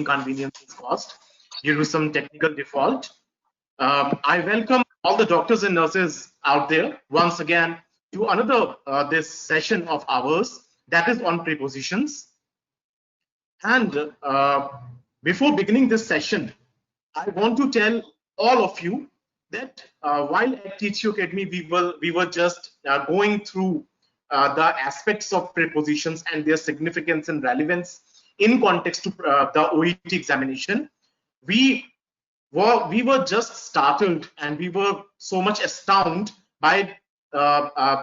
inconvenience is caused due to some technical default. I welcome all the doctors and nurses out there once again to another this session of ours that is on prepositions. And before beginning this session, I want to tell all of you that while at Teach Academy we were just going through the aspects of prepositions and their significance and relevance in context to the OET examination. We were just startled and we were so much astounded by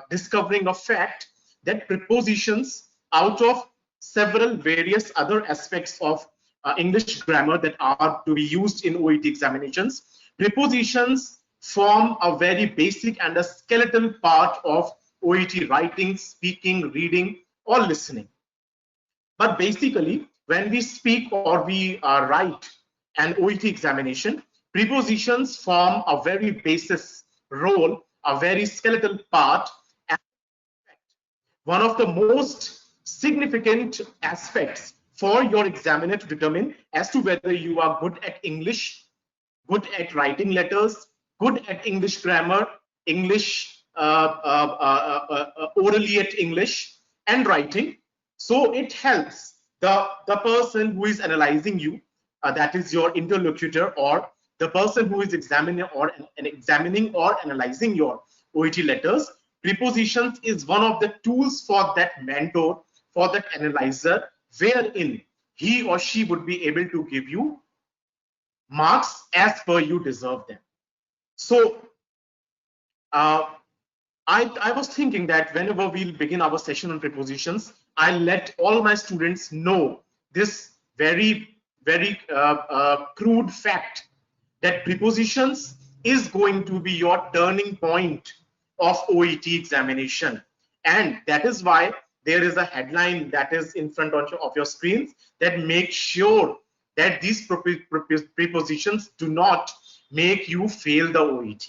discovering a fact that prepositions, out of several various other aspects of English grammar that are to be used in OET examinations, prepositions form a very basic and a skeletal part of OET writing, speaking, reading, or listening. But basically, when we speak or we write an OET examination, prepositions form a very basis role, a very skeletal part, and one of the most significant aspects for your examiner to determine as to whether you are good at English, good at writing letters, good at English grammar, English orally at English and writing. So it helps the person who is analyzing you, that is your interlocutor, or the person who is examining or analyzing your OET letters. Prepositions is one of the tools for that mentor, for that analyzer, wherein he or she would be able to give you marks as per you deserve them. So I was thinking that whenever we'll begin our session on prepositions, I'll let all my students know this very crude fact that prepositions is going to be your turning point of OET examination. And that is why there is a headline that is in front of your screens that makes sure that these prepositions do not make you fail the OET.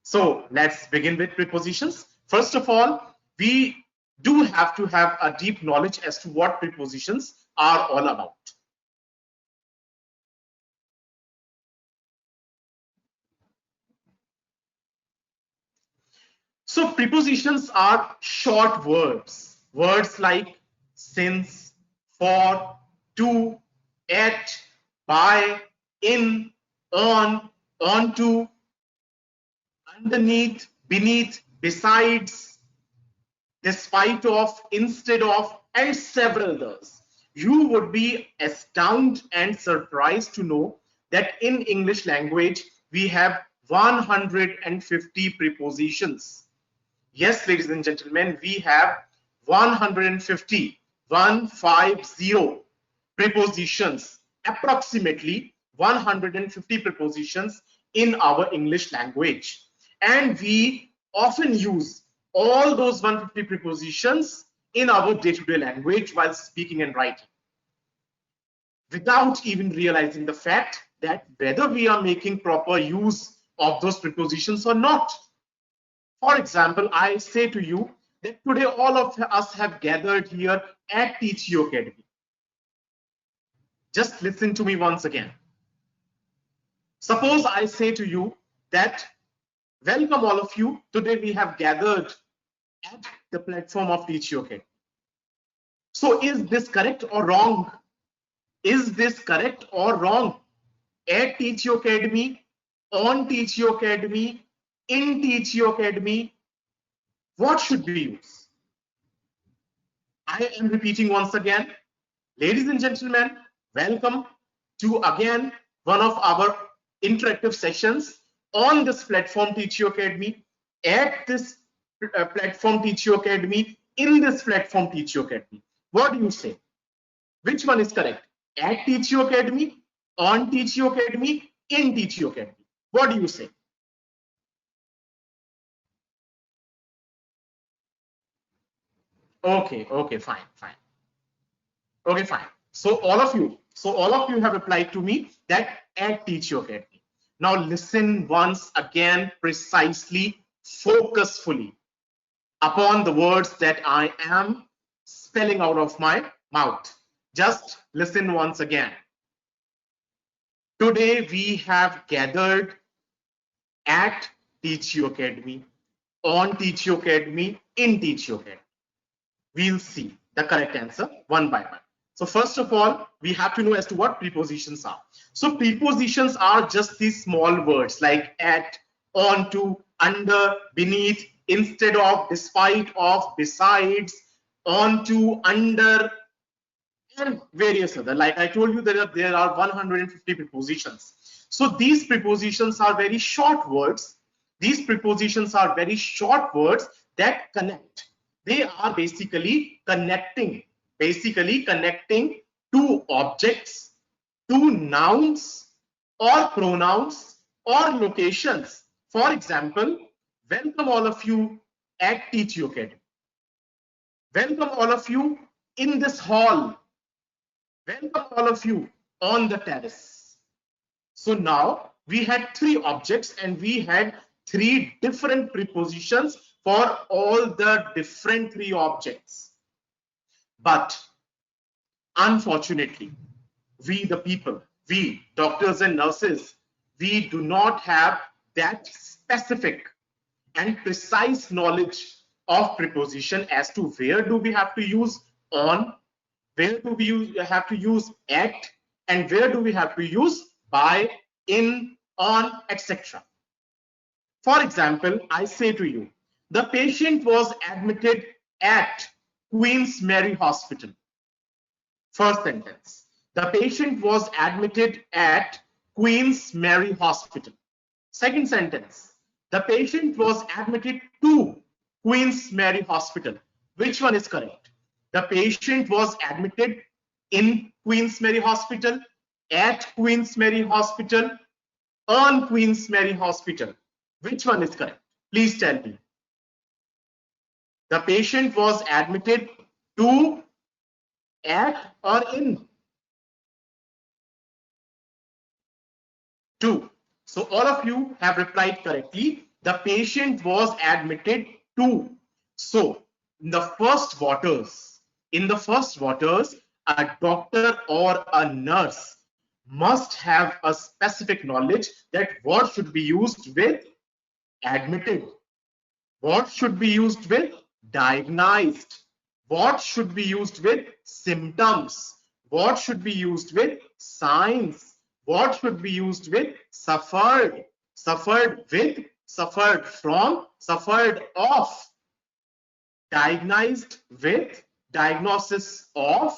So let's begin with prepositions. First of all, we do have to have a deep knowledge as to what prepositions are all about. So prepositions are short words. Words like since, for, to, at, by, in, on, onto, underneath, beneath, besides, despite of, instead of, and several others. You would be astounded and surprised to know that in English language we have 150 prepositions. Yes, ladies and gentlemen, we have 150 prepositions, approximately 150 prepositions in our English language. And we often use all those 150 prepositions in our day-to-day language while speaking and writing, without even realizing the fact that whether we are making proper use of those prepositions or not. For example, I say to you that today all of us have gathered here at Teach Academy. Just listen to me once again. Suppose I say to you that welcome all of you. Today we have gathered at the platform of Teach Academy. So is this correct or wrong? Is this correct or wrong? At Teach Academy, on Teach Academy, in Teach Academy, what should we use? I am repeating once again. Ladies and gentlemen, welcome to again one of our interactive sessions on this platform Teach Academy, at this platform Teach Academy, in this platform Teach Academy. What do you say? Which one is correct? At Teach Academy, on Teach Academy, in Teach Academy. What do you say? Okay, fine. Okay, fine. So all of you have replied to me that at Teach Academy. Now listen once again precisely, focusfully upon the words that I am spelling out of my mouth. Just listen once again. Today we have gathered at Teach You Academy, on Teach You Academy, in Teach You Academy. We'll see the correct answer one by one. So first of all, we have to know as to what prepositions are. So prepositions are just these small words like at, onto, under, beneath, instead of, despite of, besides, onto, under, and various other. Like I told you, there are 150 prepositions. So these prepositions are very short words. These prepositions are very short words that connect. They are basically connecting two objects, two nouns or pronouns or locations. For example, welcome all of you at Teach You Academy. Welcome all of you in this hall. Welcome all of you on the terrace. So now we had three objects and we had three different prepositions for all the different three objects. But unfortunately, we the people, we doctors and nurses, we do not have that specific and precise knowledge of preposition as to where do we have to use on, where do we have to use at, and where do we have to use by, in, on, etc. For example, I say to you, the patient was admitted at Queen's Mary Hospital. First sentence, the patient was admitted at Queen's Mary Hospital. Second sentence, the patient was admitted to Queen's Mary Hospital. Which one is correct? The patient was admitted in Queen's Mary Hospital, at Queen's Mary Hospital, on Queen's Mary Hospital. Which one is correct? Please tell me. The patient was admitted to, at, or in? To. So all of you have replied correctly. The patient was admitted to. So in the first voters, a doctor or a nurse must have a specific knowledge that what should be used with admitted, what should be used with diagnosed, what should be used with symptoms, what should be used with signs, what should be used with suffered, suffered with, suffered from, suffered of, diagnosed with, diagnosis of,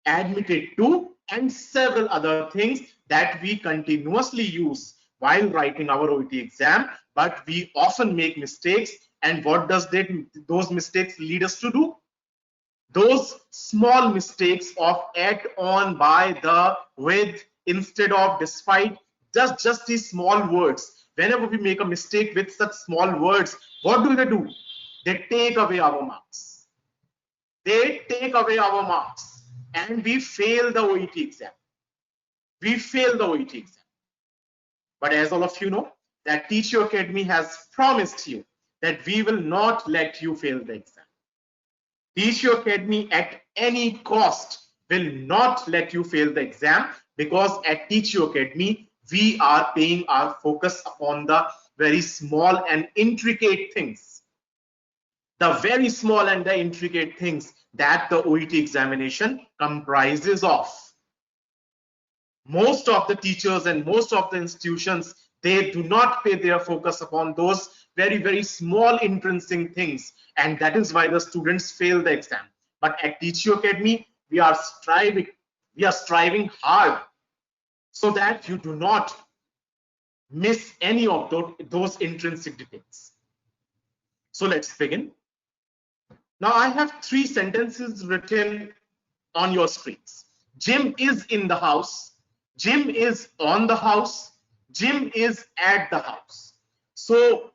admitted to, and several other things that we continuously use while writing our OET exam, but we often make mistakes. And what does those mistakes lead us to do? Those small mistakes of at, on, by, the, with, instead of, despite, just these small words. Whenever we make a mistake with such small words, what do? They take away our marks. They take away our marks and we fail the OET exam. We fail the OET exam. But as all of you know, that Teach You Academy has promised you that we will not let you fail the exam. Teach You Academy at any cost will not let you fail the exam, because at Teach You Academy, we are paying our focus upon the very small and intricate things. The very small and the intricate things that the OET examination comprises of. Most of the teachers and most of the institutions, they do not pay their focus upon those very small intrinsic things, and that is why the students fail the exam. But at Teach You Academy, we are striving hard so that you do not miss any of those intrinsic details. So let's begin. Now I have three sentences written on your screens. Jim is in the house, Jim is on the house, Jim is at the house. So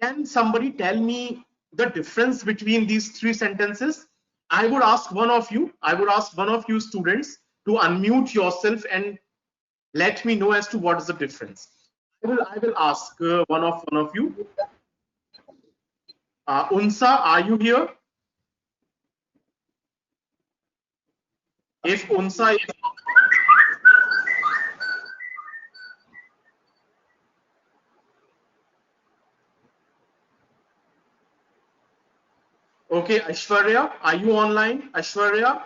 can somebody tell me the difference between these three sentences? I would ask one of you students to unmute yourself and let me know as to what is the difference. I will ask one of you. Unsa, are you here? If Unsa is okay, Aishwarya, are you online? Aishwarya?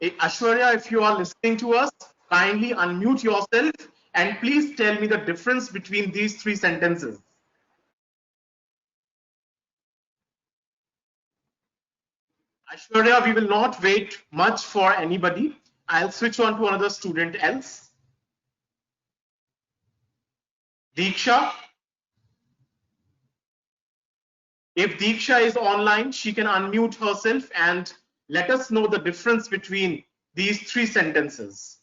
Aishwarya, if you are listening to us, kindly unmute yourself and please tell me the difference between these three sentences. Aishwarya, we will not wait much for anybody. I'll switch on to another student else. Diksha. If Diksha is online, she can unmute herself and let us know the difference between these three sentences.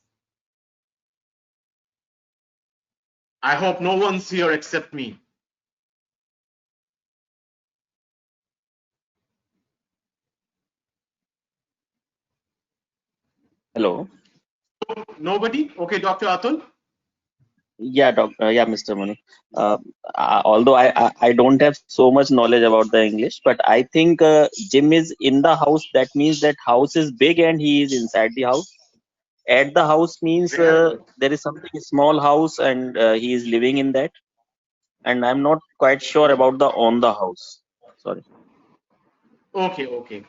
I hope no one's here except me. Hello. Nobody? Okay, Dr. Atul. Yeah, Mr. Manu. Although I don't have so much knowledge about the English, but I think Jim is in the house. That means that house is big and he is inside the house. At the house means Very good. there is something small house and he is living in that. And I'm not quite sure about the on the house. Sorry. Okay, okay.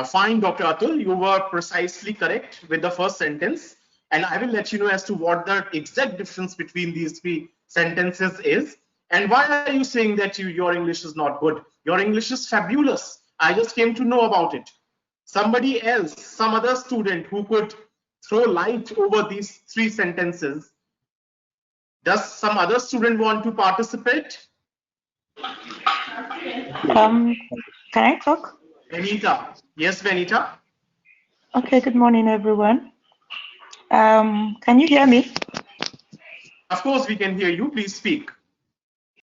Fine, Dr. Atul, you were precisely correct with the first sentence. And I will let you know as to what the exact difference between these three sentences is. And why are you saying that your English is not good? Your English is fabulous. I just came to know about it. Somebody else, some other student who could throw light over these three sentences. Does some other student want to participate? Um, can I talk? Benita. Yes, Benita. Okay, good morning, everyone. Can you hear me? Of course, we can hear you. Please speak.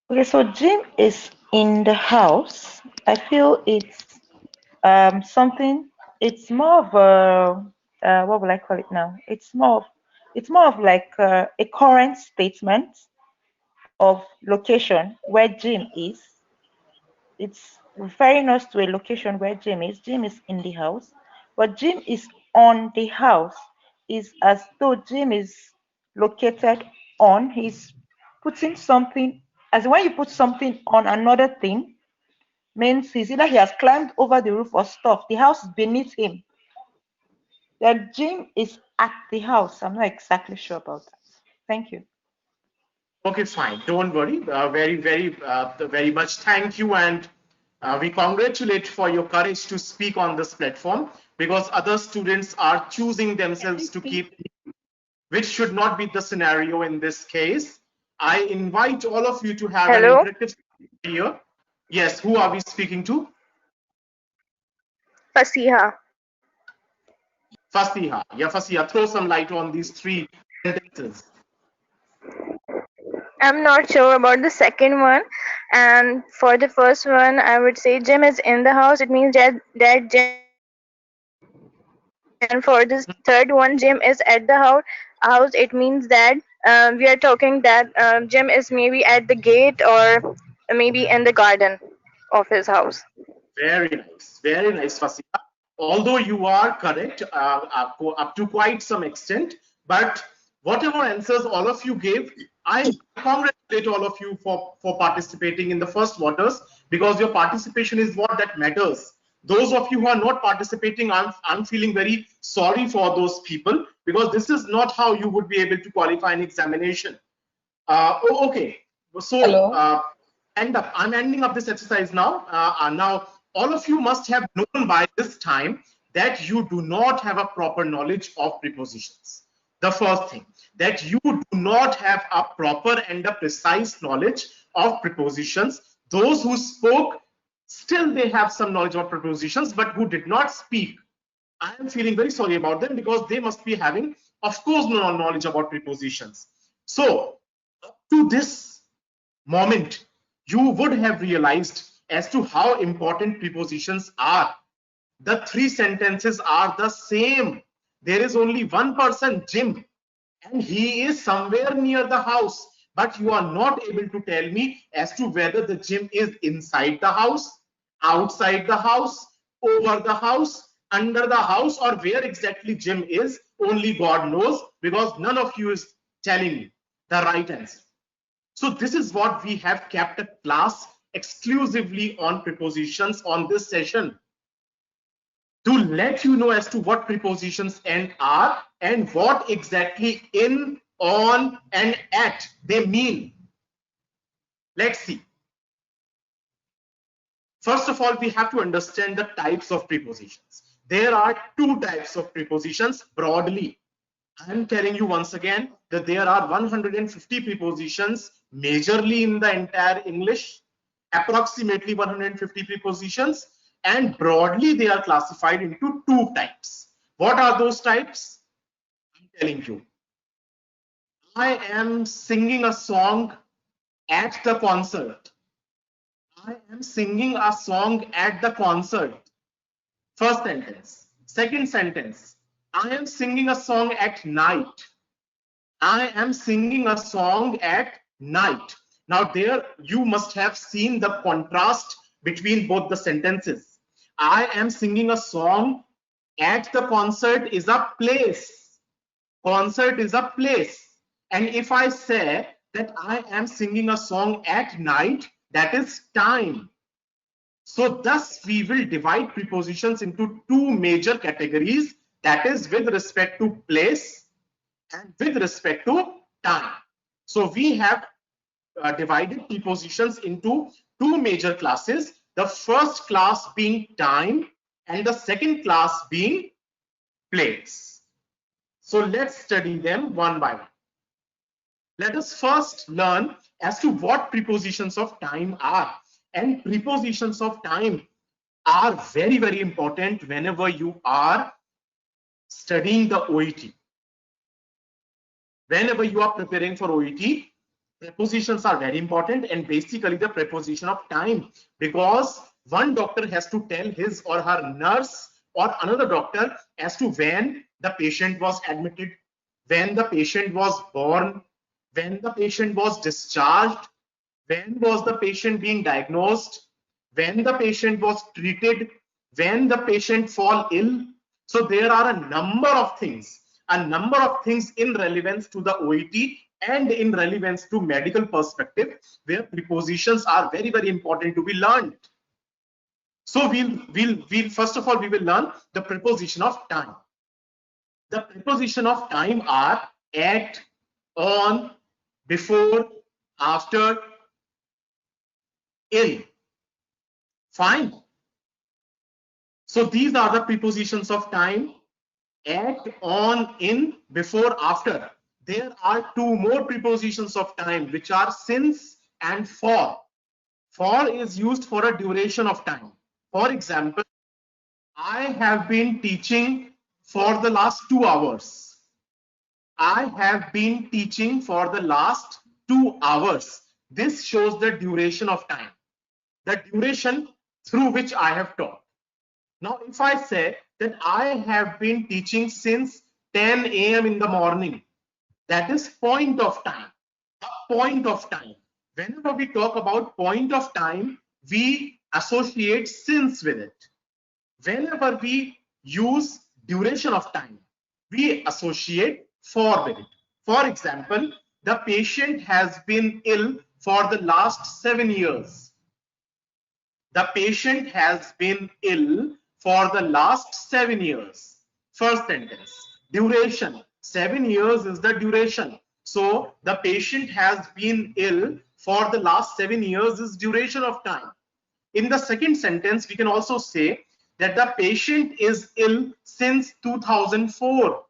Okay, so Jim is in the house. I feel it's something. It's more of what will I call it now? It's more of like a current statement of location where Jim is. It's referring us to a location where Jim is. Jim is in the house, but Jim is on the house. Is as though Jim is located on. He's putting something, as when you put something on another thing, means he's either he has climbed over the roof or stuff. The house is beneath him. Then Jim is at the house. I'm not exactly sure about that. Thank you. Okay, fine. Don't worry. Very much thank you, and we congratulate for your courage to speak on this platform because other students are choosing themselves to keep, which should not be the scenario in this case. I invite all of you to have an Hello, interactive here. Yes, who are we speaking to? Fasiha. Fasiha. Yeah, Fasiha, throw some light on these three sentences. I'm not sure about the second one. And for the first one, I would say Jim is in the house. It means that Jim is at the house. And for this third one, Jim is at the house. It means that we are talking that Jim is maybe at the gate or maybe in the garden of his house. Very nice, Fasika. Although you are correct up to quite some extent, but whatever answers all of you gave, I congratulate all of you for participating in the first waters because your participation is what that matters. Those of you who are not participating, I'm feeling very sorry for those people because this is not how you would be able to qualify an examination. Okay, so Hello. I'm ending up this exercise now. Now, all of you must have known by this time that you do not have a proper knowledge of prepositions. The first thing, that you do not have a proper and a precise knowledge of prepositions. Those who spoke, still they have some knowledge of prepositions, but who did not speak, I am feeling very sorry about them because they must be having, of course, no knowledge about prepositions. So, up to this moment, you would have realized as to how important prepositions are. The three sentences are the same. There is only one person, Jim, and he is somewhere near the house. But you are not able to tell me as to whether the Jim is inside the house, outside the house, over the house, under the house, or where exactly Jim is, only God knows, because none of you is telling me the right answer. So this is what we have kept a class exclusively on prepositions on this session, to let you know as to what prepositions and are, and what exactly in, on, and at they mean. Let's see. First of all, we have to understand the types of prepositions. There are two types of prepositions broadly. I am telling you once again that there are 150 prepositions majorly in the entire English, approximately 150 prepositions, and broadly they are classified into two types. What are those types? I'm telling you. I am singing a song at the concert. I am singing a song at the concert. First sentence. Second sentence. I am singing a song at night. I am singing a song at night. Now there you must have seen the contrast between both the sentences. I am singing a song at the concert is a place. Concert is a place. And if I say that I am singing a song at night, that is time. So thus we will divide prepositions into two major categories, that is with respect to place and with respect to time. So we have divided prepositions into two major classes, the first class being time and the second class being place. So let's study them one by one. Let us first learn as to what prepositions of time are. And prepositions of time are very, very important whenever you are studying the OET. Whenever you are preparing for OET, prepositions are very important, and basically the preposition of time, because one doctor has to tell his or her nurse or another doctor as to when the patient was admitted, when the patient was born, when the patient was discharged, when was the patient being diagnosed, when the patient was treated, when the patient fall ill. So there are a number of things in relevance to the OET and in relevance to medical perspective, where prepositions are very, very important to be learned. So we'll first of all we will learn the preposition of time. The preposition of time are at, on, before, after, in. Fine. So these are the prepositions of time: at, on, in, before, after. There are two more prepositions of time, which are since and for. For is used for a duration of time. For example, I have been teaching for the last 2 hours. I have been teaching for the last 2 hours. This shows the duration of time, the duration through which I have taught. Now, if I say that I have been teaching since 10 a.m. in the morning, that is point of time. A point of time. Whenever we talk about point of time, we associate since with it. Whenever we use duration of time, we associate for with it. For example, the patient has been ill for the last 7 years. The patient has been ill for the last 7 years. First sentence. Duration. 7 years is the duration. So the patient has been ill for the last 7 years is duration of time. In the second sentence, we can also say that the patient is ill since 2004.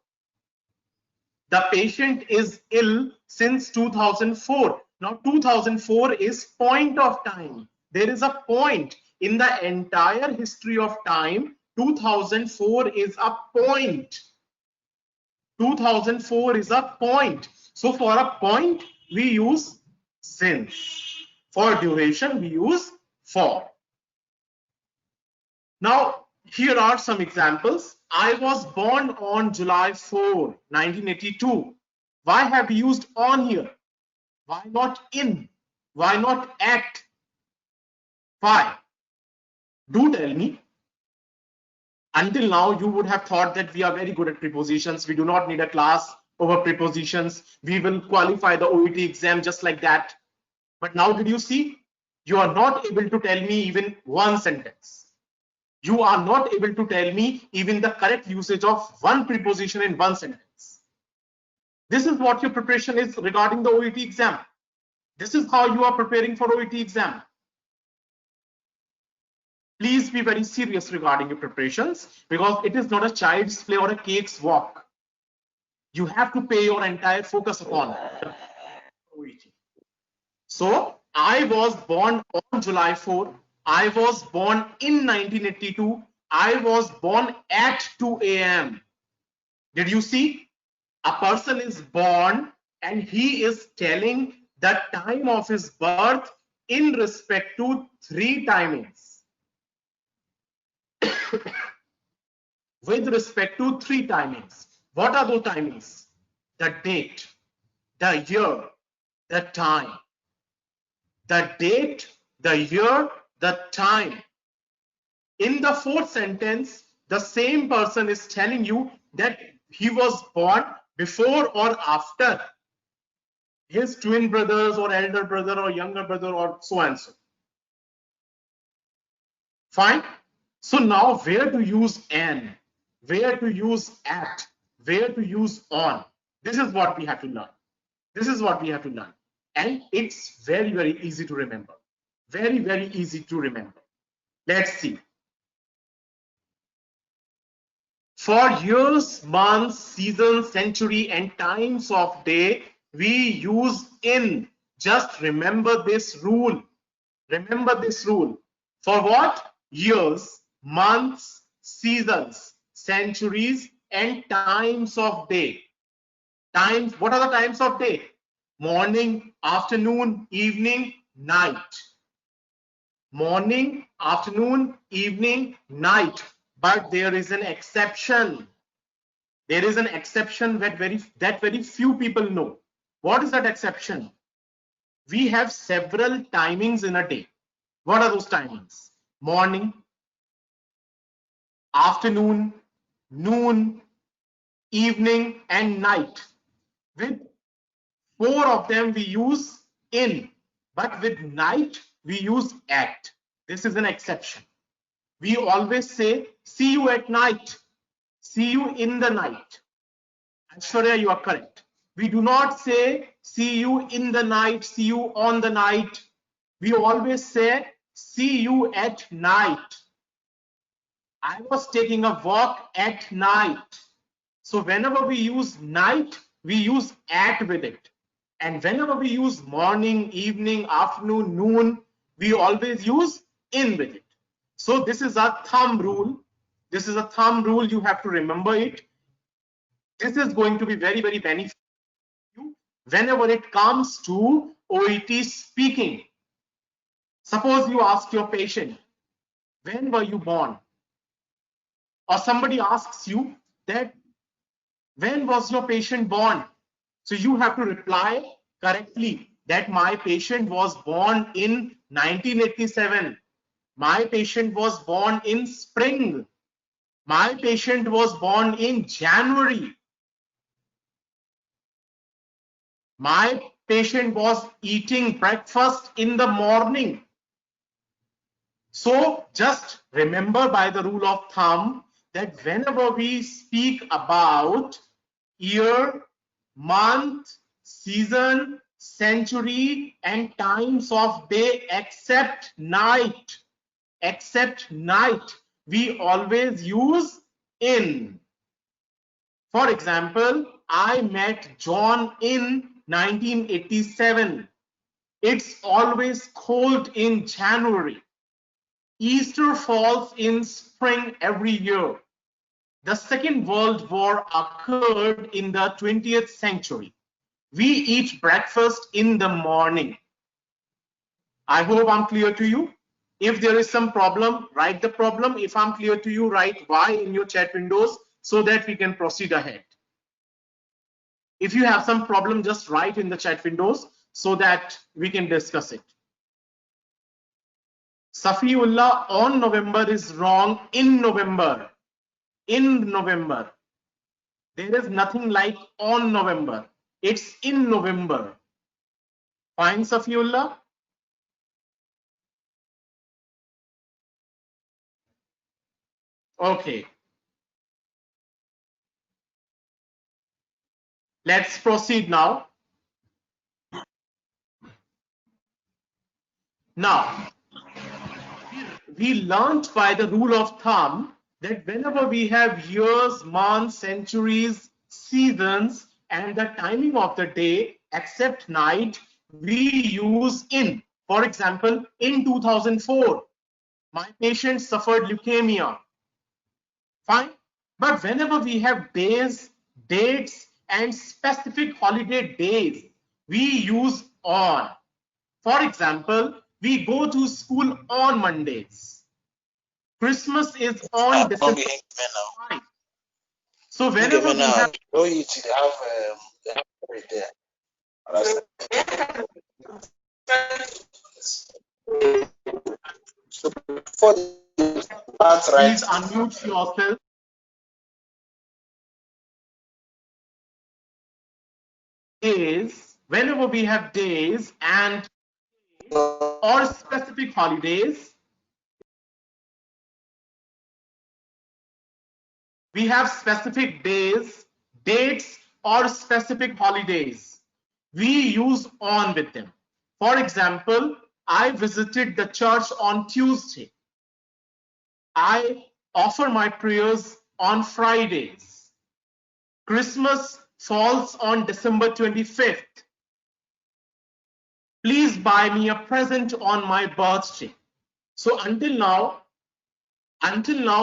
The patient is ill since 2004. Now 2004 is point of time. There is a point in the entire history of time. 2004 is a point. 2004 is a point. So for a point, we use since. For duration, we use for. Now, here are some examples. I was born on July 4, 1982. Why have we used on here? Why not in? Why not at? Why? Do tell me. Until now, you would have thought that we are very good at prepositions. We do not need a class over prepositions. We will qualify the OET exam just like that. But now did you see? You are not able to tell me even one sentence. You are not able to tell me even the correct usage of one preposition in one sentence. This is what your preparation is regarding the OET exam. This is how you are preparing for OET exam. Please be very serious regarding your preparations, because it is not a child's play or a cake's walk. You have to pay your entire focus upon OET. So I was born on July 4. I was born in 1982. I was born at 2 a.m. Did you see? A person is born and he is telling the time of his birth in respect to 3 timings. With respect to 3 timings. What are those timings? The date, the year, the time. The date, the year, the time. In the 4th sentence, the same person is telling you that he was born before or after his twin brothers or elder brother or younger brother or so and so. Fine. So now where to use an, where to use at, where to use on. This is what we have to learn. This is what we have to learn. And it's very, very easy to remember. Very, very easy to remember. Let's see. For years, months, seasons, century, and times of day, we use in. Just remember this rule. Remember this rule. For what? Years, months, seasons, centuries, and times of day. Times, what are the times of day? Morning, afternoon, evening, night. Morning, afternoon, evening, night. But there is an exception. There is an exception that very few people know. What is that exception? We have several timings in a day. What are those timings? Morning, afternoon, noon, evening, and night. With 4 of them we use in, but with night we use at. This is an exception. We always say, see you at night, see you in the night. Aishwarya, you are correct. We do not say, see you in the night, see you on the night. We always say, see you at night. I was taking a walk at night. So whenever we use night, we use at with it. And whenever we use morning, evening, afternoon, noon, we always use in with it. So this is a thumb rule. This is a thumb rule. You have to remember it. This is going to be very, very beneficial whenever it comes to OET speaking. Suppose you ask your patient, when were you born? Or somebody asks you that, when was your patient born? So you have to reply correctly that my patient was born in 1987. My patient was born in spring. My patient was born in January. My patient was eating breakfast in the morning. So just remember by the rule of thumb that whenever we speak about year, month, season, century, and times of day except night, we always use in. For example, I met John in 1987. It's always cold in January. Easter falls in spring every year. The Second World War occurred in the 20th century. We eat breakfast in the morning. I hope I'm clear to you. If there is some problem, write the problem. If I'm clear to you, write Y in your chat windows so that we can proceed ahead. If you have some problem, just write in the chat windows so that we can discuss it. Safiullah, on November is wrong, in November. in November. There is nothing like on November. It's in November. Fine, Safiullah? Okay. Let's proceed now. Now, we learned by the rule of thumb that whenever we have years, months, centuries, seasons, and the timing of the day except night, we use in. For example, in 2004, my patient suffered leukemia. Fine. But whenever we have days, dates, and specific holiday days, we use on. For example, we go to school on Mondays. Christmas is on December 5. So whenever we have OET, they have it there. So before the start, please unmute yourself. Days, whenever we have days and or specific holidays, we have specific days, dates, or specific holidays. We use on with them. For example, I visited the church on Tuesday. I offer my prayers on Fridays. Christmas falls on December 25th. Please buy me a present on my birthday. So until now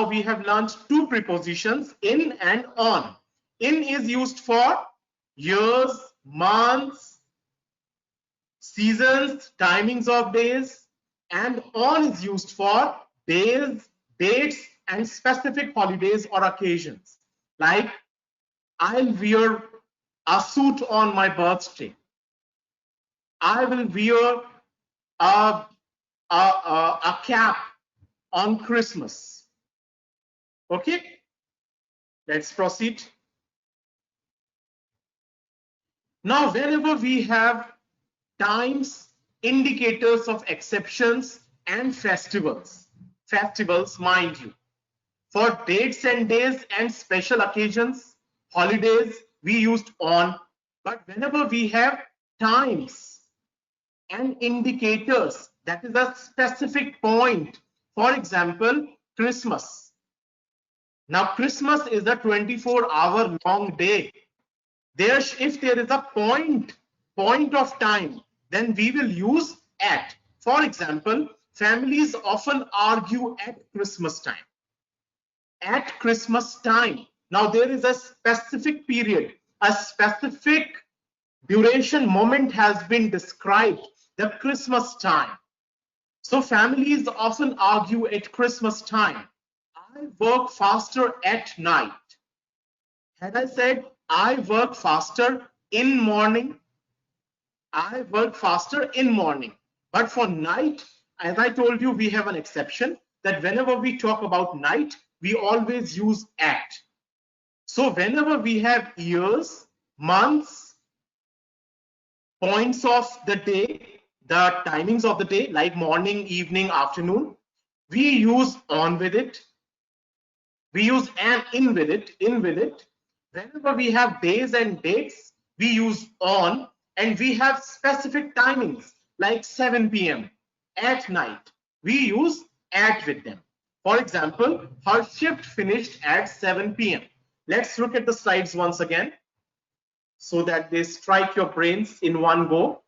we have learned two prepositions, in and on. In is used for years, months, seasons, timings of days, and on is used for days, dates, and specific holidays or occasions. Like, I'll wear a suit on my birthday. I will wear a cap on Christmas. Okay, let's proceed. Now, whenever we have times, indicators of exceptions, and festivals, mind you, for dates and days and special occasions, holidays, we used on. But whenever we have times and indicators, that is a specific point. For example, Christmas. Now, Christmas is a 24-hour long day. If there is a point of time, then we will use at. For example, families often argue at Christmas time. At Christmas time. Now, there is a specific period, a specific duration moment has been described, the Christmas time. So families often argue at Christmas time. I work faster at night. Had I said I work faster in morning, I work faster in morning. But for night, as I told you, we have an exception that whenever we talk about night, we always use at. So whenever we have years, months, points of the day, the timings of the day, like morning, evening, afternoon, we use on with it. We use an in with it. Whenever we have days and dates, we use on, and we have specific timings like 7 p.m. at night. We use at with them. For example, her shift finished at 7 p.m. Let's look at the slides once again so that they strike your brains in one go.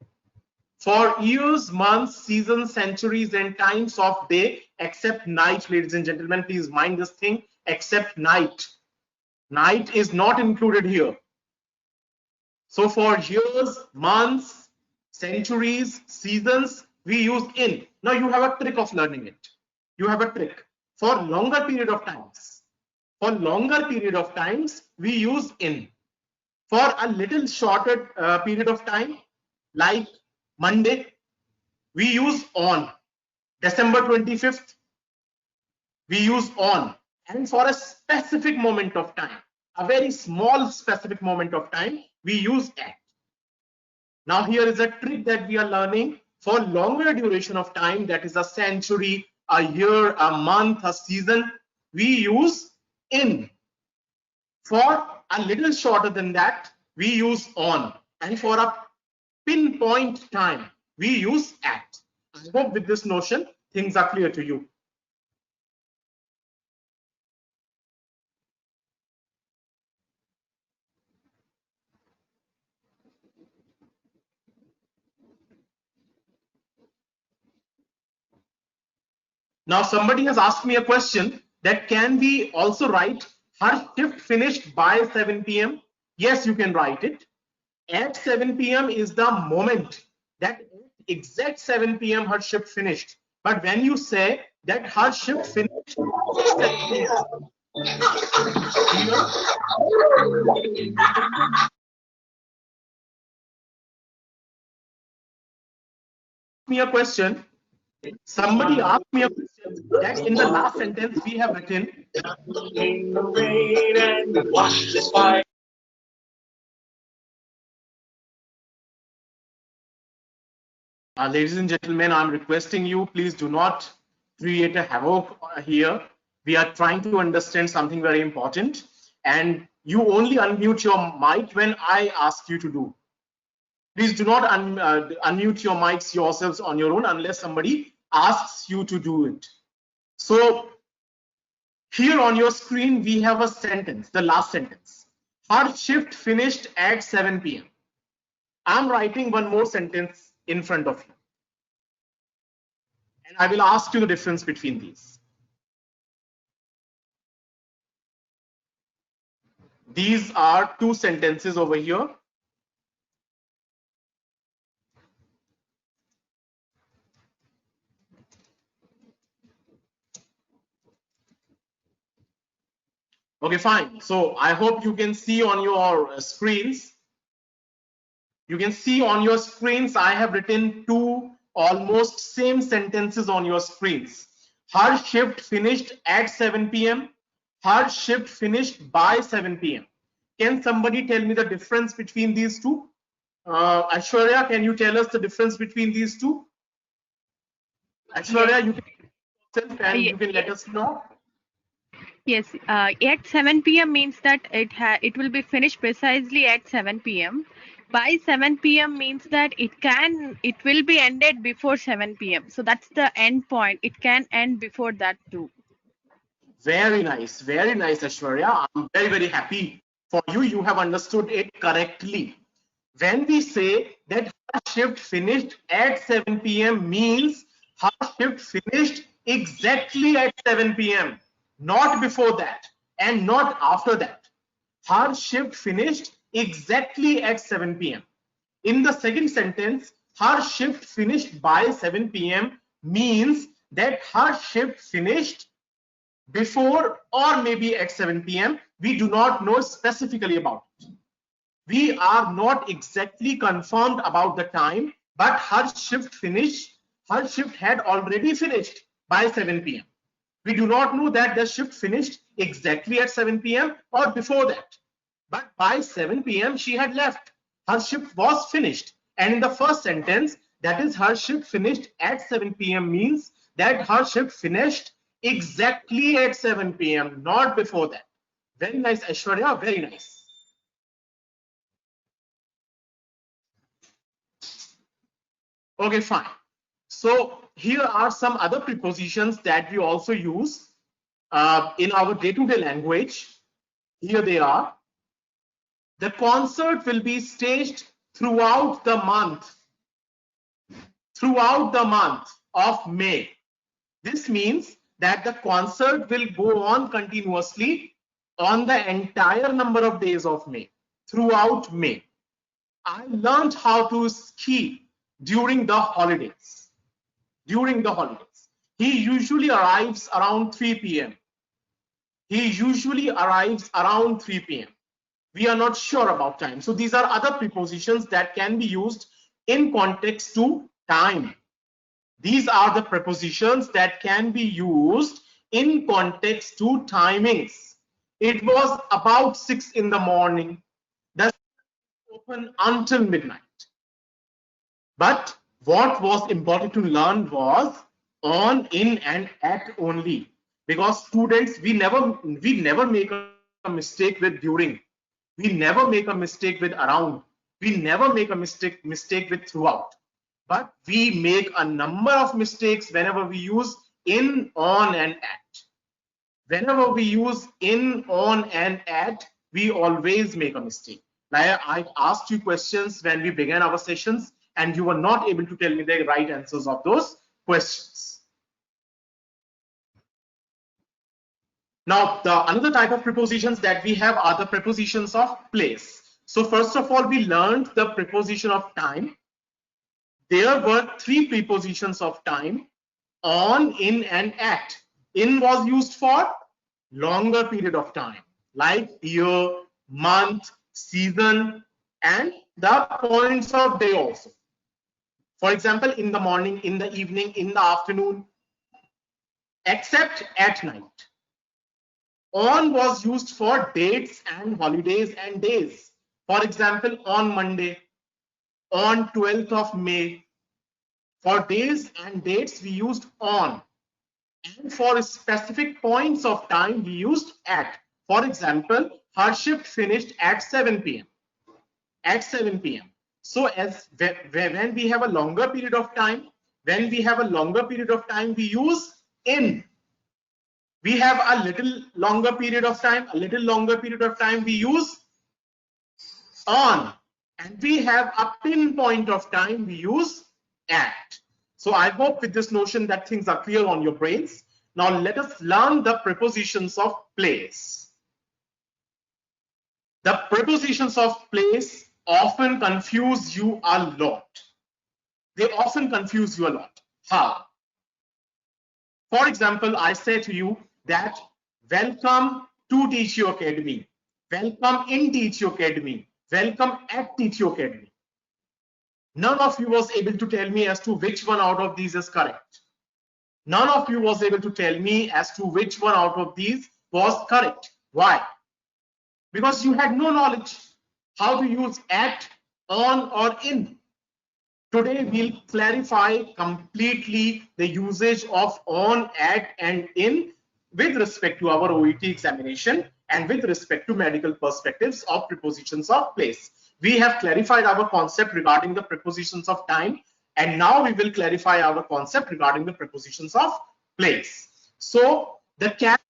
For years, months, seasons, centuries, and times of day, except night, ladies and gentlemen, please mind this thing, except night. Night is not included here. So for years, months, centuries, seasons, we use in. Now you have a trick of learning it. You have a trick. For longer period of times. For longer period of times, we use in. For a little shorter period of time, like Monday, we use on. December 25th, we use on. And for a specific moment of time, a very small specific moment of time, we use at. Now here is a trick that we are learning. For longer duration of time, that is a century, a year, a month, a season, we use in. For a little shorter than that, we use on. And for a pinpoint time, we use at. I hope with this notion, things are clear to you. Now somebody has asked me a question that can we also write her shift finished by 7 p.m. Yes, you can write it. At 7 p.m. is the moment that exact 7 p.m. her shift finished. But when you say that her shift finished at 7 p.m. me a question. Somebody asked me a question that in the last sentence we have written. Ladies and gentlemen, I'm requesting you, please do not create a havoc here. We are trying to understand something very important, and you only unmute your mic when I ask you to do. Please do not unmute your mics yourselves on your own unless somebody asks you to do it. So here on your screen, we have a sentence, the last sentence. Her shift finished at 7 p.m. I'm writing one more sentence in front of you. And I will ask you the difference between these. These are two sentences over here. Okay, fine. So I hope you can see on your screens. You can see on your screens, I have written two almost same sentences on your screens. Her shift finished at 7 p.m. Her shift finished by 7 p.m. Can somebody tell me the difference between these two? Aishwarya, can you tell us the difference between these two? Aishwarya, you can you can let us know. Yes, at 7 p.m. means that it will be finished precisely at 7 p.m. By 7 p.m. means that it will be ended before 7 p.m. So that's the end point. It can end before that too. Very nice, Aishwarya. I'm very happy for you. You have understood it correctly. When we say that her shift finished at 7 p.m. means her shift finished exactly at 7 p.m. Not before that and not after that. Her shift finished exactly at 7 p.m. In the second sentence, her shift finished by 7 p.m. means that her shift finished before or maybe at 7 p.m. We do not know specifically about it. We are not exactly confirmed about the time, but her shift had already finished by 7 p.m. We do not know that the shift finished exactly at 7 p.m. or before that. But by 7 p.m. she had left. Her shift was finished. And in the first sentence, that is her shift finished at 7 p.m. means that her shift finished exactly at 7 p.m., not before that. Very nice, Aishwarya, very nice. Okay, fine. So here are some other prepositions that we also use in our day-to-day language. Here they are. The concert will be staged throughout the month of May. This means that the concert will go on continuously on the entire number of days of May, throughout May. I learned how to ski during the holidays. He usually arrives around 3 p.m. We are not sure about time. So these are other prepositions that can be used in context to time. These are the prepositions that can be used in context to timings. It was about 6 in the morning. That's open until midnight. But what was important to learn was on, in, and at only. Because students, we never make a mistake with during. We never make a mistake with around. We never make a mistake with throughout. But we make a number of mistakes whenever we use in, on, and at. Whenever we use in, on, and at, we always make a mistake. Like I asked you questions when we began our sessions, and you were not able to tell me the right answers of those questions. Now, the another type of prepositions that we have are the prepositions of place. So first of all, we learned the preposition of time. There were 3 prepositions of time: on, in, and at. In was used for longer period of time, like year, month, season, and the points of day also. For example, in the morning, in the evening, in the afternoon, except at night. On was used for dates and holidays and days. For example, on Monday, on 12th of May. For days and dates, we used on. And for specific points of time, we used at. For example, her shift finished at 7 p.m. At 7 p.m. So as when we have a longer period of time, we use in. We have a little longer period of time, we use on. And we have a pinpoint of time, we use at. So I hope with this notion that things are clear on your brains. Now let us learn the prepositions of place. The prepositions of place often confuse you a lot. They often confuse you a lot. How? For example, I say to you that welcome to Teachio Academy, welcome in Teachio Academy, welcome at Teachio Academy. None of you was able to tell me as to which one out of these is correct. None of you was able to tell me as to which one out of these was correct. Why? Because you had no knowledge how to use at, on, or in. Today we'll clarify completely the usage of on, at, and in with respect to our OET examination and with respect to medical perspectives of prepositions of place. We have clarified our concept regarding the prepositions of time, and now we will clarify our concept regarding the prepositions of place. So the cat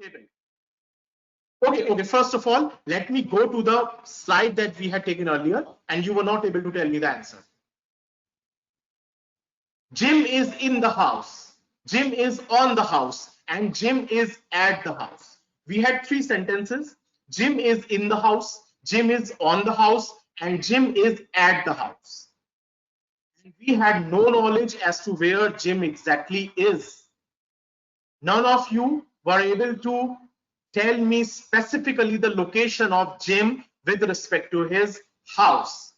table. Okay, first of all, let me go to the slide that we had taken earlier and you were not able to tell me the answer. Jim is in the house, Jim is on the house, and Jim is at the house. We had 3 sentences. Jim is in the house, Jim is on the house, and Jim is at the house. And we had no knowledge as to where Jim exactly is. None of you were able to tell me specifically the location of Jim with respect to his house.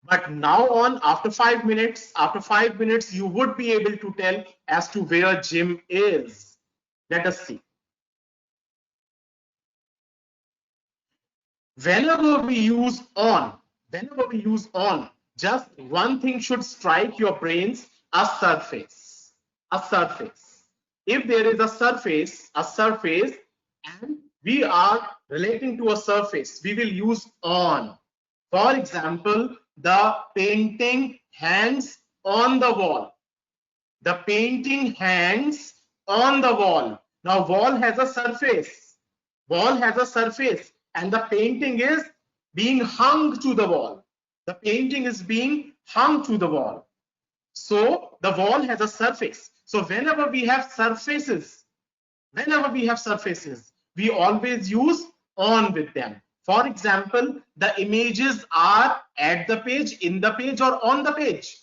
But now on, after 5 minutes, you would be able to tell as to where Jim is. Let us see. Whenever we use on, just one thing should strike your brains: a surface. A surface. If there is a surface, and we are relating to a surface, we will use on. For example, the painting hangs on the wall. The painting hangs on the wall. Now, wall has a surface. And the painting is being hung to the wall. The painting is being hung to the wall. So the wall has a surface. So whenever we have surfaces, we always use on with them. For example, the images are at the page, in the page, or on the page.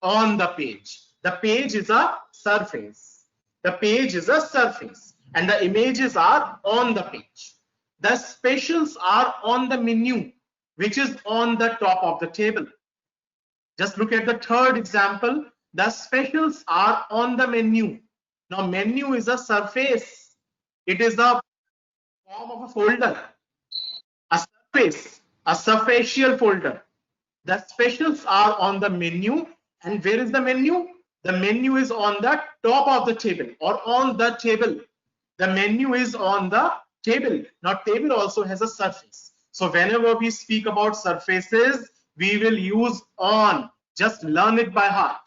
On the page. The page is a surface. And the images are on the page. The specials are on the menu, which is on the top of the table. Just look at the third example. The specials are on the menu. Now menu is a surface. It is the form of a folder, a surface, a surfacial folder. The specials are on the menu. And where is the menu? The menu is on the top of the table or on the table. The menu is on the table. Now table also has a surface. So whenever we speak about surfaces, we will use on. Just learn it by heart.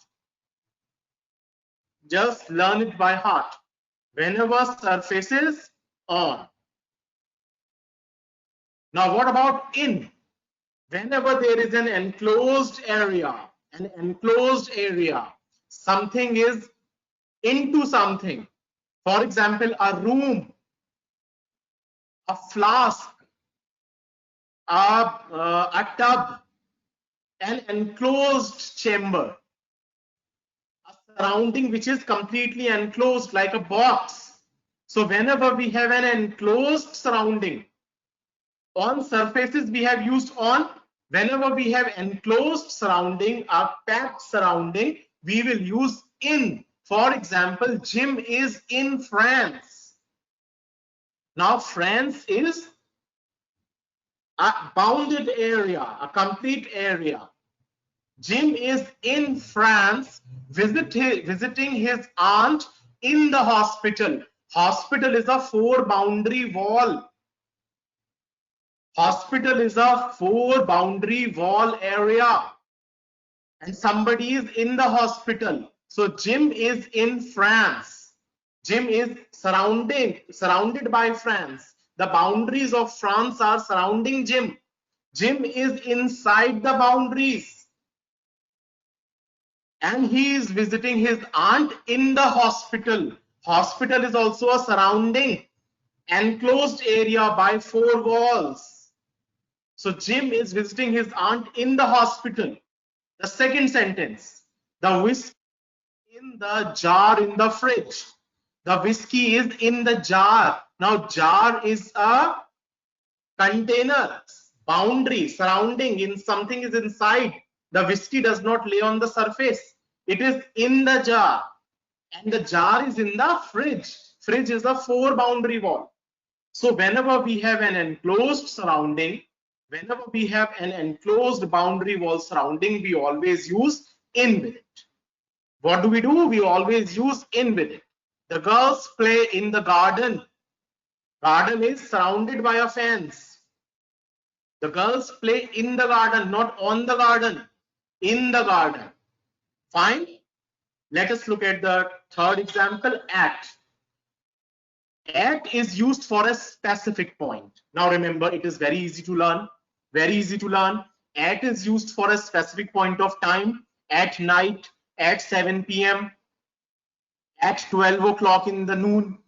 Just learn it by heart. Whenever surfaces, on. Now what about in? Whenever there is an enclosed area, something is into something. For example, a room, a flask, a tub, an enclosed chamber, a surrounding which is completely enclosed like a box. So whenever we have an enclosed surrounding, on surfaces we have used on. Whenever we have enclosed surrounding, a packed surrounding, we will use in. For example, Jim is in France. Now France is a bounded area, a complete area. Jim is in France visiting his aunt in the hospital. Hospital is a four boundary wall. Hospital is a four boundary wall area. And somebody is in the hospital. So Jim is in France. Jim is surrounded by France. The boundaries of France are surrounding Jim. Jim is inside the boundaries. And he is visiting his aunt in the hospital. Hospital is also a surrounding, enclosed area by four walls. So Jim is visiting his aunt in the hospital. The second sentence, the whiskey in the jar in the fridge. The whiskey is in the jar. Now jar is a container, boundary, surrounding, in something is inside. The whiskey does not lay on the surface. It is in the jar. And the jar is in the fridge. Fridge is a four boundary wall. So whenever we have an enclosed surrounding, whenever we have an enclosed boundary wall surrounding, we always use in with it. What do? We always use in with it. The girls play in the garden. Garden is surrounded by a fence. The girls play in the garden, not on the garden, in the garden. Fine. Let us look at the third example, at. At is used for a specific point. Now remember, it is very easy to learn. Very easy to learn. At is used for a specific point of time, at night, at 7 p.m., at 12 o'clock in the noon.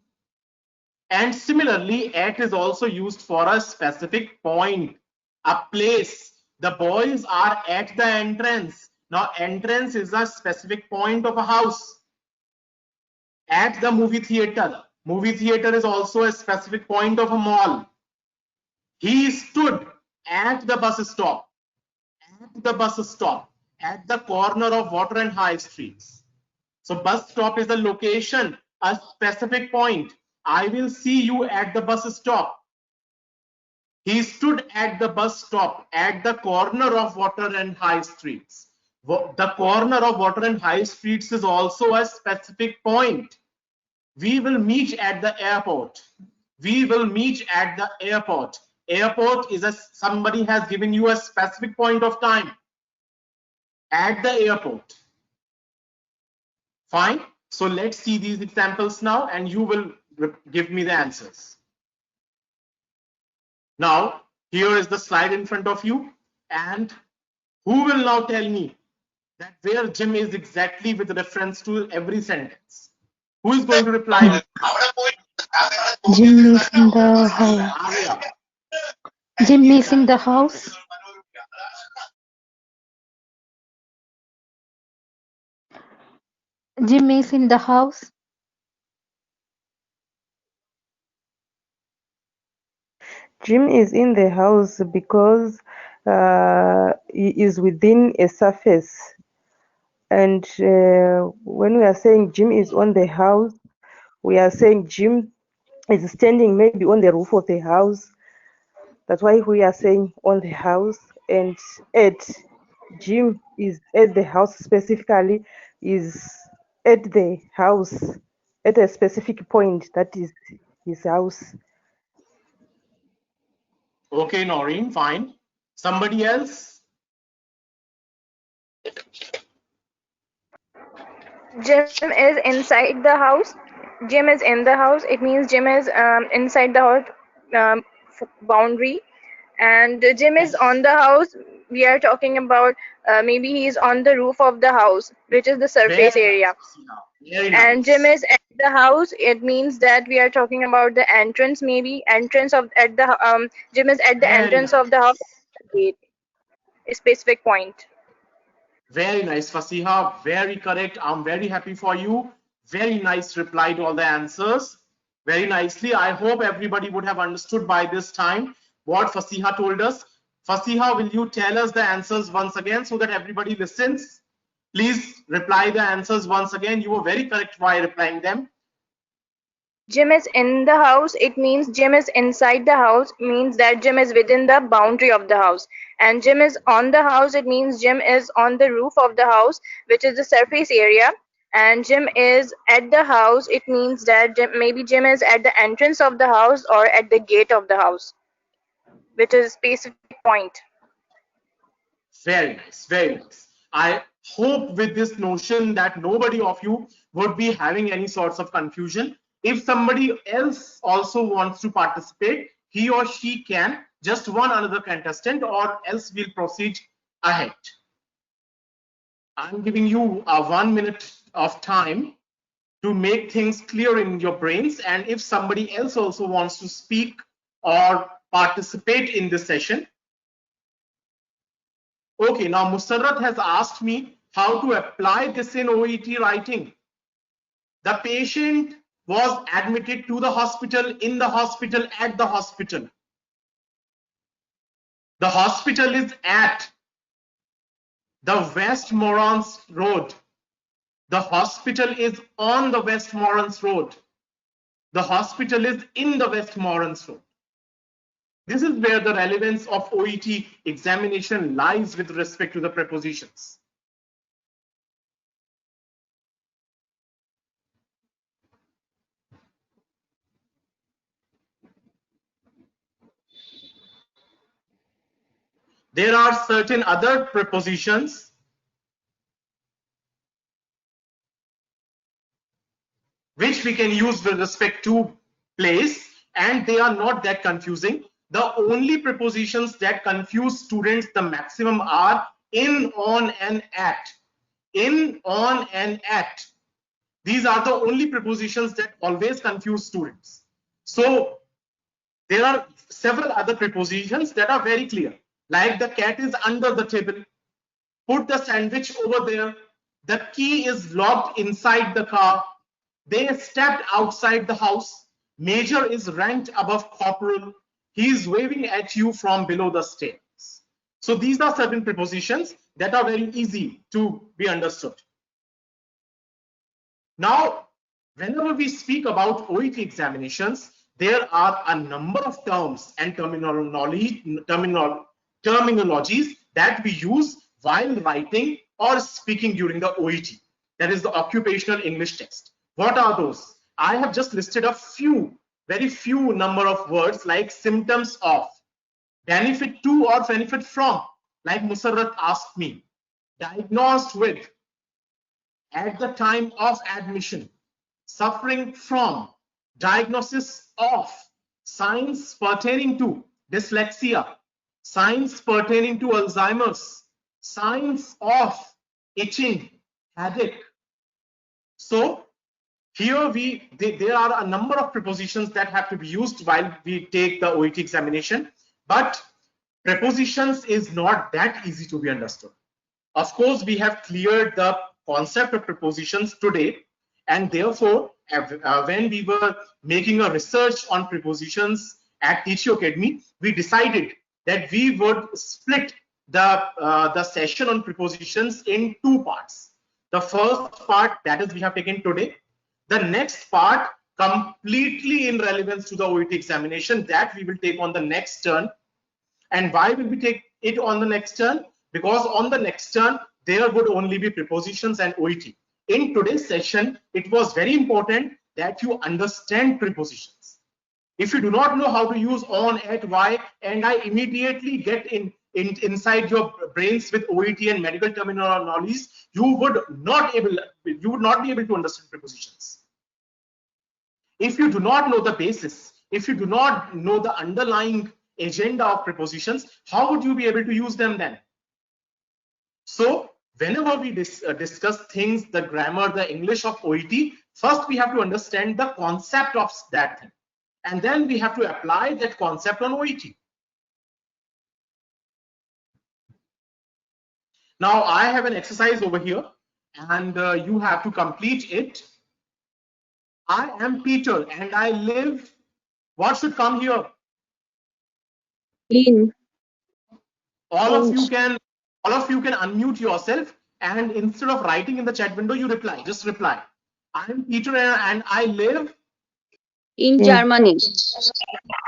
And similarly, at is also used for a specific point, a place. The boys are at the entrance. Now, entrance is a specific point of a house. At the movie theater. Movie theater is also a specific point of a mall. He stood at the bus stop. At the bus stop. At the corner of Water and High Streets. So bus stop is a location, a specific point. I will see you at the bus stop. He stood at the bus stop at the corner of Water and High Streets. The corner of Water and High Streets is also a specific point. We will meet at the airport. We will meet at the airport. Airport is somebody has given you a specific point of time. At the airport. Fine. So let's see these examples now and you will give me the answers. Now, here is the slide in front of you. And who will now tell me that where Jim is exactly with reference to every sentence? Who is going to reply? Jim is in the house. Jim is in the house. Jim is in the house. Jim is in the house because he is within a surface. And when we are saying Jim is on the house, we are saying Jim is standing maybe on the roof of the house. That's why we are saying on the house. And at Jim is at the house specifically, is at the house at a specific point, that is his house. Okay, Noreen, fine. Somebody else? Jim is inside the house. Jim is in the house. It means Jim is inside the house boundary. And Jim is on Yes. the house. We are talking about maybe he is on the roof of the house, which is the surface Very nice, area. Fasina. Very And Jim nice. is at the house. It means that we are talking about the entrance, maybe entrance of at the Jim is at the Very entrance of the house nice. gate, a specific point. Very nice, Fasiha. Very correct. I'm very happy for you. Very nice reply to all the answers. Very nicely. I hope everybody would have understood by this time what Fasiha told us. Fasiha, will you tell us the answers once again so that everybody listens? Please reply the answers once again. You were very correct by replying them. Jim is in the house. It means Jim is inside the house. Means that Jim is within the boundary of the house. And Jim is on the house. It means Jim is on the roof of the house, which is the surface area. And Jim is at the house. It means that maybe Jim is at the entrance of the house or at the gate of the house, which is a specific point. Very nice, very nice. I hope with this notion that nobody of you would be having any sorts of confusion. If somebody else also wants to participate, he or she can, just one another contestant, or else we'll proceed ahead. I'm giving you 1 minute of time to make things clear in your brains. And if somebody else also wants to speak or participate in this session, okay, now Musarrat has asked me how to apply this in OET writing. The patient was admitted to the hospital, in the hospital, at the hospital. The hospital is at the Westmoreland Road. The hospital is on the Westmoreland Road. The hospital is in the Westmoreland Road. This is where the relevance of OET examination lies with respect to the prepositions. There are certain other prepositions which we can use with respect to place, and they are not that confusing. The only prepositions that confuse students the maximum are in, on, and at. In, on, and at. These are the only prepositions that always confuse students. So there are several other prepositions that are very clear, like the cat is under the table, put the sandwich over there, the key is locked inside the car, they stepped outside the house, major is ranked above corporal, he is waving at you from below the stairs. So these are certain prepositions that are very easy to be understood. Now, whenever we speak about OET examinations, there are a number of terms and terminologies that we use while writing or speaking during the OET. That is the occupational English test. What are those? I have just listed a few, very few number of words like symptoms of, benefit to or benefit from, like Musarrat asked me, diagnosed with, at the time of admission, suffering from, diagnosis of, signs pertaining to dyslexia, signs pertaining to Alzheimer's, signs of itching, headache. So here there are a number of prepositions that have to be used while we take the OET examination, but prepositions is not that easy to be understood. Of course, we have cleared the concept of prepositions today, and therefore when we were making a research on prepositions at Teaching Academy, we decided that we would split the session on prepositions in two parts. The first part, that is we have taken today. The next part completely in relevance to the OET examination that we will take on the next turn. And why will we take it on the next turn? Because on the next turn, there would only be prepositions and OET. In today's session, it was very important that you understand prepositions. If you do not know how to use on, at, why, and I immediately get inside your brains with OET and medical terminologies, you would not be able to understand prepositions. If you do not know the basis, if you do not know the underlying agenda of prepositions, how would you be able to use them then? So whenever we discuss things, the grammar, the English of OET, first we have to understand the concept of that thing. And then we have to apply that concept on OET. Now I have an exercise over here and you have to complete it. I am Peter and I live. What should come here? In. All of you can unmute yourself, and instead of writing in the chat window, you reply. Just reply. I am Peter and I live In Germany.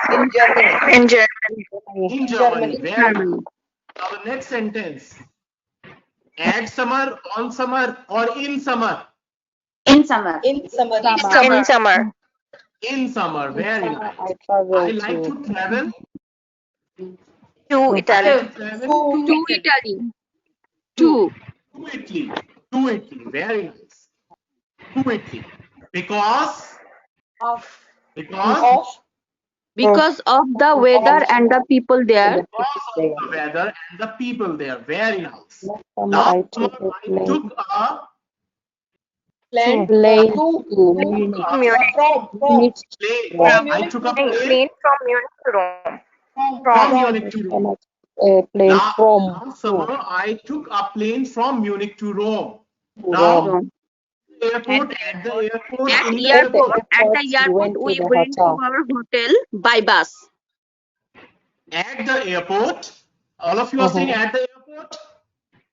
In Germany. in Germany. Very good. Now the next sentence. At summer, on summer, or in summer? In summer. In summer. In summer. Very nice. I like to travel To Italy. To Italy. To. To Italy. To Italy. Very nice. To Italy. Because Because of the weather and the people there. Because of the weather and the people there. Very nice. Last summer I took a Plane plane. Plane I took a plane from Munich to Rome. from Munich to Rome. Last summer I took a plane from Munich to Rome. Now, at the airport, At the airport, we went to our hotel by bus. At the airport, all of you are saying at the airport?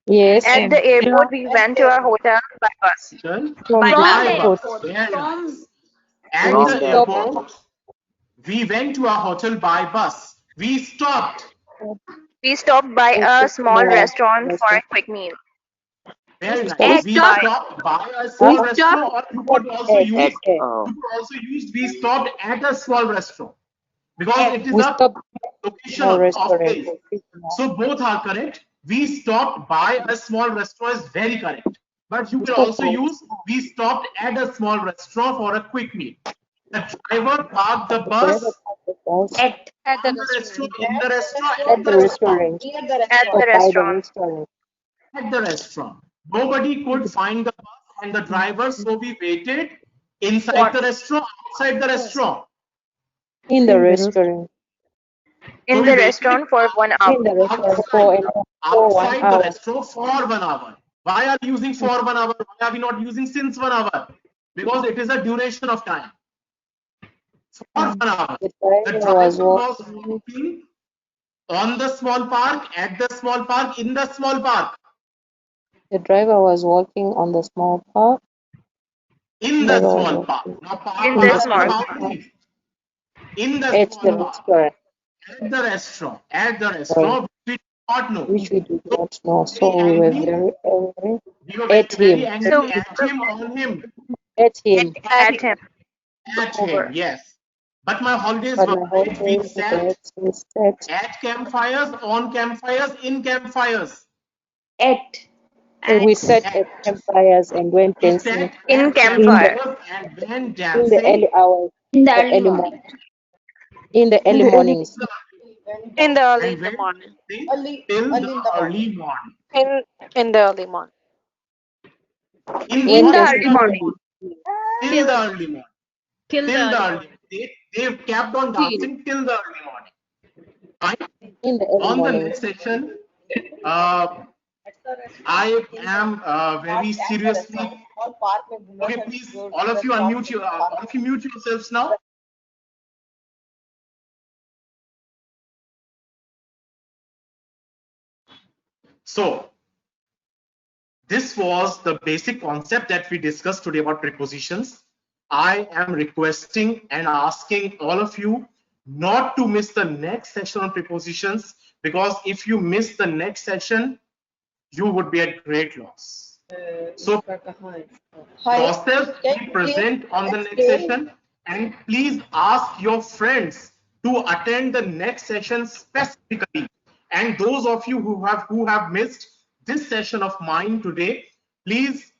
Yes. At the airport, we went to our hotel by bus. By bus. bus. Very nice. At the airport, we went to our hotel by bus. We stopped. We stopped by a small restaurant for a quick meal. Very nice. We stopped by a small restaurant, or you could also use we stopped at a small restaurant, because it is a location of place. So both are correct. We stopped by a small restaurant is very correct. But you can also use we stopped at a small restaurant for a quick meal. The driver parked the bus At in the restaurant, At the restaurant. At the restaurant. Nobody could find the bus and the driver, so we waited inside the restaurant, outside the restaurant. In the restaurant. In the restaurant for 1 hour. In the restaurant for 1 Outside the hour. restaurant for 1 hour. Why are we using for 1 hour? Why are we not using since 1 hour? Because it is a duration of time. For 1 hour. The driver was walking on the small park, at the small park, in the small park. The driver was walking on the small park. In the small park. Now park In the small boundaries. In the At the small park. restaurant. At the restaurant. At the restaurant, which we do not know. Which we did not know. So we were very angry. We were very angry at him, on him. At him. At him. At him, yes. But my holidays were great. We sat at campfires, on campfires, in campfires. We sat at campfires and went dancing. In campfire. And went In dancing. the early hours. in the early morning. In the early mornings. In the early And went morning. dancing till the early morning. In the early morning. In the early morning. Till the early morning. Till Till the the early. They kept on dancing till the early morning. Fine. In the early On the morning. next section, I am very seriously. Okay, please, all of you unmute your, all of you mute yourselves now. So, this was the basic concept that we discussed today about prepositions. I am requesting and asking all of you not to miss the next session on prepositions, because if you miss the next session, you would be at great loss. So yourself be present on the next session, and please ask your friends to attend the next session specifically. And those of you who have missed this session of mine today, please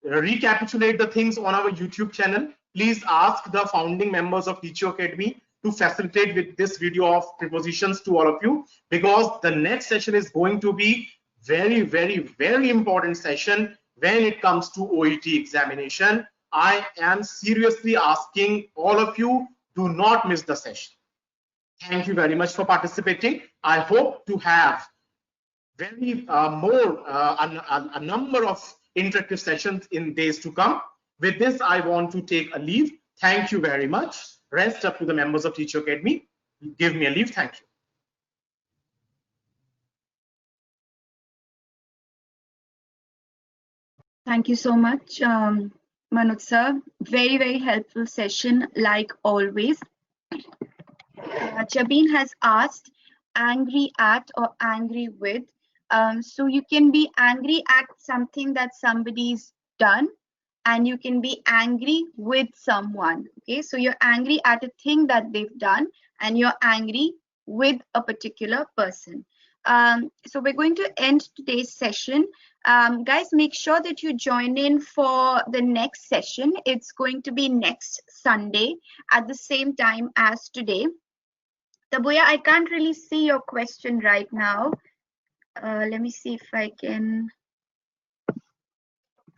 recapitulate the things on our YouTube channel. Please ask the founding members of Teacher Academy to facilitate with this video of prepositions to all of you, because the next session is going to be very, very, very important session when it comes to OET examination. I am seriously asking all of you, do not miss the session. Thank you very much for participating. I hope to have very a number of interactive sessions in days to come. With this, I want to take a leave. Thank you very much. Rest up to the members of Teacher Academy. Give me a leave. Thank you. Thank you so much, Manoj sir. Very, very helpful session, like always. Jabin has asked, angry at or angry with. So you can be angry at something that somebody's done, and you can be angry with someone. Okay, so you're angry at a thing that they've done, and you're angry with a particular person. So we're going to end today's session. Guys, make sure that you join in for the next session. It's going to be next Sunday at the same time as today. Tabuya, I can't really see your question right now. Let me see if I can.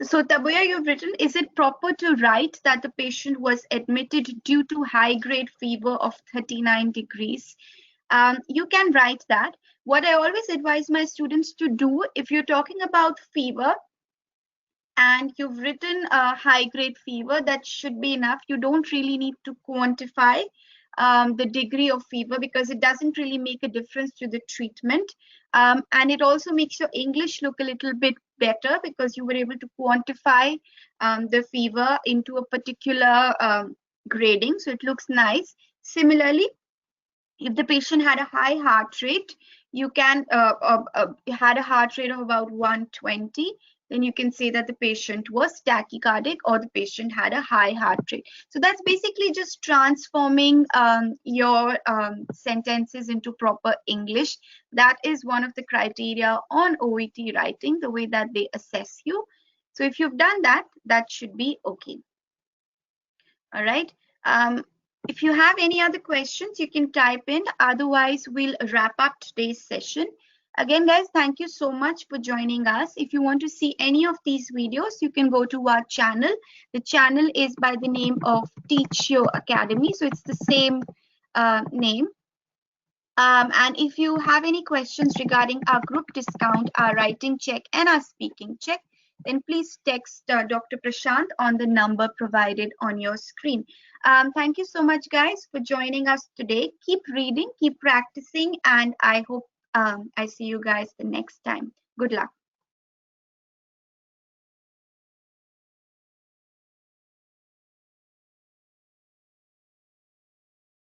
So Tabuya, you've written, is it proper to write that the patient was admitted due to high-grade fever of 39 degrees? You can write that. What I always advise my students to do, if you're talking about fever and you've written a high-grade fever, that should be enough. You don't really need to quantify the degree of fever, because it doesn't really make a difference to the treatment. And it also makes your English look a little bit better, because you were able to quantify the fever into a particular grading, so it looks nice. Similarly, if the patient had a high heart rate, you can had a heart rate of about 120, then you can say that the patient was tachycardic or the patient had a high heart rate. So that's basically just transforming your sentences into proper English. That is one of the criteria on OET writing, the way that they assess you. So if you've done that, that should be okay. All right. If you have any other questions, you can type in. Otherwise, we'll wrap up today's session. Again, guys, thank you so much for joining us. If you want to see any of these videos, you can go to our channel. The channel is by the name of Teach Your Academy. So it's the same name. And if you have any questions regarding our group discount, our writing check, and our speaking check, then please text Dr. Prashant on the number provided on your screen. Thank you so much, guys, for joining us today. Keep reading, keep practicing, and I hope I see you guys the next time. Good luck.